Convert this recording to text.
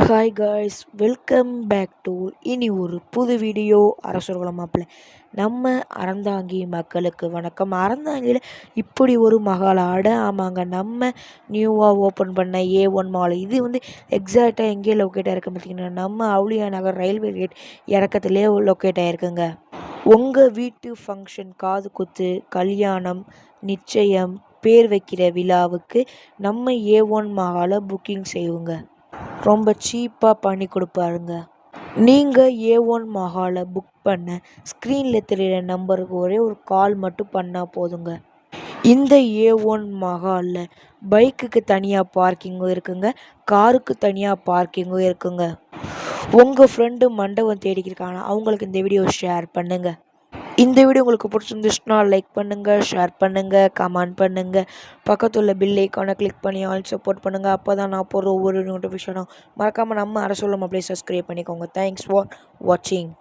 Hi guys, welcome back to இனி ஒரு புது வீடியோ. அரசர்குலம் மாப்பிள்ளை நம்ம அறந்தாங்கி மக்களுக்கு வணக்கம். அறந்தாங்கியில் இப்படி ஒரு மகாலாட ஆமாங்க, நம்ம நியூவாக ஓப்பன் பண்ண A1 மால். இது எக்ஸாக்டாக எங்கேயே லொக்கேட் ஆகிருக்கு பார்த்திங்கன்னா, நம்ம அவுளியா நகர் ரயில்வே கேட் இறக்கத்துலேயே லொக்கேட் ஆகிருக்குங்க. உங்கள் வீட்டு ஃபங்க்ஷன், காது குத்து, கல்யாணம், நிச்சயம், பேர் வைக்கிற விழாவுக்கு நம்ம A1 மகாலை புக்கிங் செய்வோங்க. ரொம்ப சீப்பாக பண்ணி கொடுப்பாருங்க. நீங்கள் A1 மகாலை புக் பண்ண ஸ்க்ரீனில் தெரிகிற நம்பருக்கு ஒரே ஒரு கால் மட்டும் பண்ணால் போதுங்க. இந்த A1 மகாலில் பைக்குக்கு தனியாக பார்க்கிங்கும் இருக்குங்க, காருக்கு தனியாக பார்க்கிங்கும் இருக்குங்க. உங்கள் ஃப்ரெண்டு மண்டபம் தேடிக்கிருக்காங்க, அவங்களுக்கு இந்த வீடியோ ஷேர் பண்ணுங்கள். இந்த வீடியோ உங்களுக்கு பிடிச்சிருந்துச்சுன்னா லைக் பண்ணுங்கள், ஷேர் பண்ணுங்கள், கமெண்ட் பண்ணுங்கள். பக்கத்தில் உள்ள பெல் ஐக்கானை கிளிக் பண்ணி ஆல் சப்போர்ட் பண்ணுங்கள். அப்போ தான் நான் போடுற ஒவ்வொரு நோட்டிஃபிகேஷனும் மறக்காமல் நம்ம அரசர்குலம் மாப்பிள்ளையை சப்ஸ்கிரைப் பண்ணிக்கோங்க. தேங்க்ஸ் ஃபார் வாட்சிங்.